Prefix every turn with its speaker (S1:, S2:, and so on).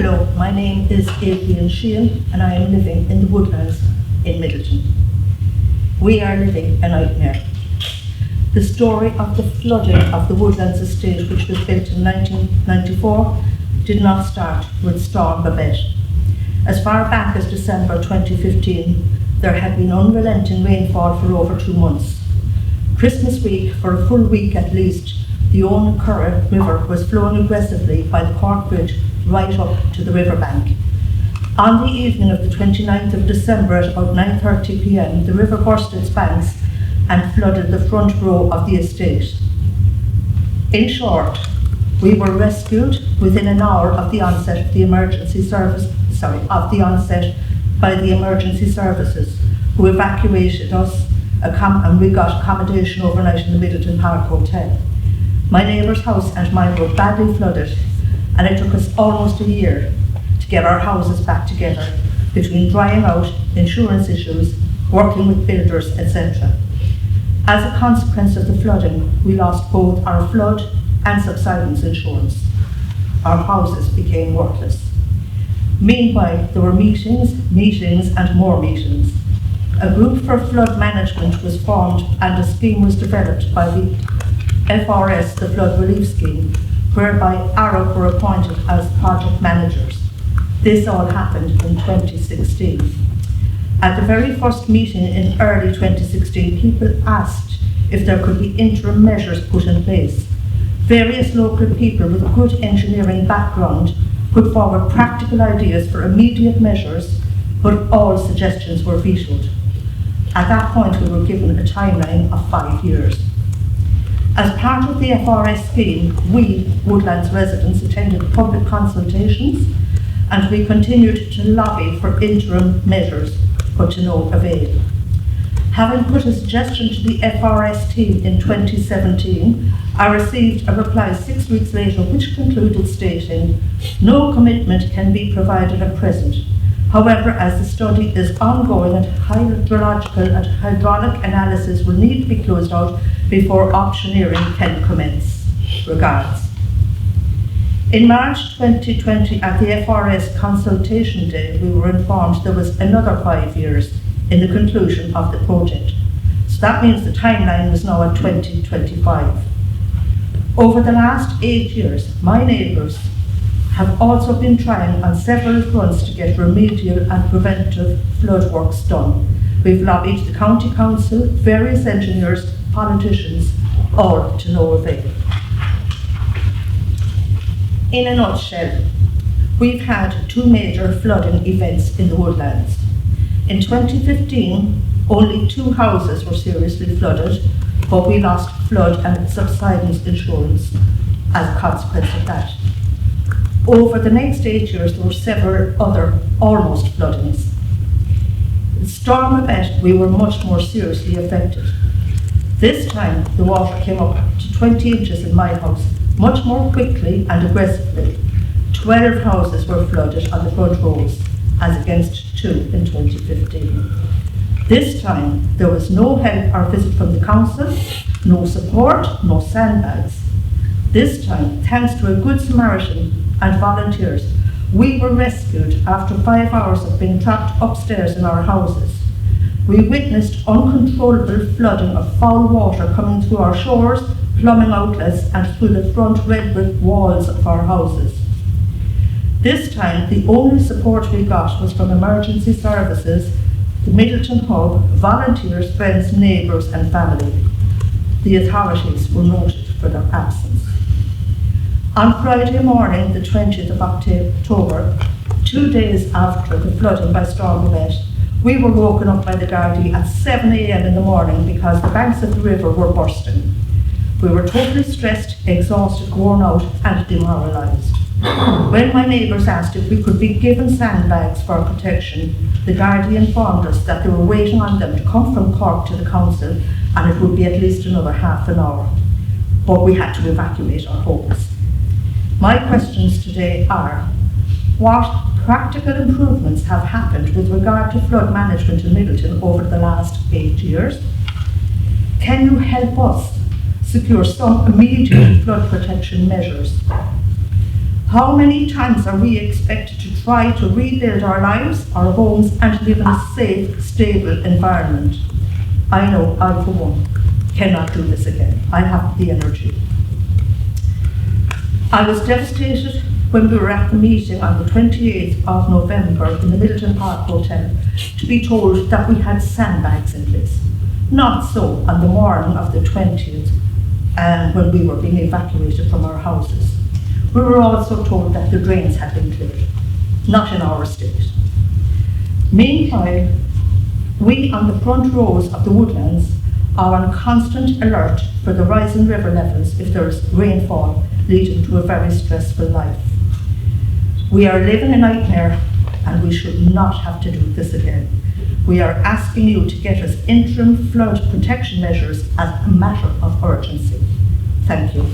S1: Hello, my name is Adrienne Sheehan and I am living in the woodlands in Middleton. We are living a nightmare. The story of the flooding of the Woodlands estate, which was built in 1994, did not start with Storm Babette. As far back as December 2015, there had been unrelenting rainfall for over 2 months. Christmas week, for a full week at least, the Cork River was flowing aggressively by the Cork Bridge right up to the riverbank. On the evening of the 29th of December at about 9:30 p.m, the river burst its banks and flooded the front row of the estate. In short, we were rescued within an hour of the onset of the emergency service, by the emergency services, who evacuated us and we got accommodation overnight in the Middleton Park Hotel. My neighbour's house and mine were badly flooded, and it took us almost a year to get our houses back together, between drying out, insurance issues, working with builders, etc. As a consequence of the flooding, we lost both our flood and subsidence insurance. Our houses became worthless. Meanwhile, there were meetings and more meetings. A group for flood management was formed and a scheme was developed by the FRS, the Flood Relief Scheme, whereby Arab were appointed as project managers. This all happened in 2016. At the very first meeting in early 2016, people asked if there could be interim measures put in place. Various local people with good engineering background put forward practical ideas for immediate measures, but all suggestions were vetoed. At that point, we were given a timeline of 5 years. As part of the FRS scheme, we, Woodlands residents, attended public consultations and we continued to lobby for interim measures, but to no avail. Having put a suggestion to the FRS team in 2017, I received a reply 6 weeks later which concluded stating, "No commitment can be provided at present. However, as the study is ongoing and hydrological and hydraulic analysis will need to be closed out before auctioneering can commence. Regards." In March 2020, at the FRS consultation day, we were informed there was another 5 years in the conclusion of the project. So that means the timeline was now at 2025. Over the last 8 years, my neighbours have also been trying on several fronts to get remedial and preventive flood works done. We've lobbied the County Council, various engineers, politicians, all to no avail. In a nutshell, we've had 2 major flooding events in the woodlands. In 2015, only 2 houses were seriously flooded, but we lost flood and subsidence insurance as a consequence of that. Over the next 8 years, there were several other almost floodings. In Storm Babette, we were much more seriously affected. This time, the water came up to 20 inches in my house, much more quickly and aggressively. 12 houses were flooded on the front rows, as against 2 in 2015. This time, there was no help or visit from the council, no support, no sandbags. This time, thanks to a good Samaritan and volunteers, we were rescued after 5 hours of being trapped upstairs in our houses. We witnessed uncontrollable flooding of foul water coming through our showers, plumbing outlets and through the front red brick walls of our houses. This time, the only support we got was from emergency services, the Middleton Hub, volunteers, friends, neighbours and family. The authorities were noted for their absence. On Friday morning, the 20th of October, 2 days after the flooding by Storm Babette, we were woken up by the Gardaí at 7 a.m. in the morning because the banks of the river were bursting. We were totally stressed, exhausted, worn out and demoralised. When my neighbours asked if we could be given sandbags for protection, the Gardaí informed us that they were waiting on them to come from Cork to the council and it would be at least another half an hour. But we had to evacuate our homes. My questions today are, what practical improvements have happened with regard to flood management in Middleton over the last 8 years? Can you help us secure some immediate flood protection measures? How many times are we expected to try to rebuild our lives, our homes, and to live in a safe, stable environment? I know I, for one, cannot do this again. I have the energy. I was devastated when we were at the meeting on the 28th of November in the Middleton Park Hotel to be told that we had sandbags in place. Not so on the morning of the 20th, when we were being evacuated from our houses. We were also told that the drains had been cleared, not in our state. Meanwhile, we on the front rows of the woodlands are on constant alert for the rising river levels if there is rainfall, leading to a very stressful life. We are living a nightmare and we should not have to do this again. We are asking you to get us interim flood protection measures as a matter of urgency. Thank you.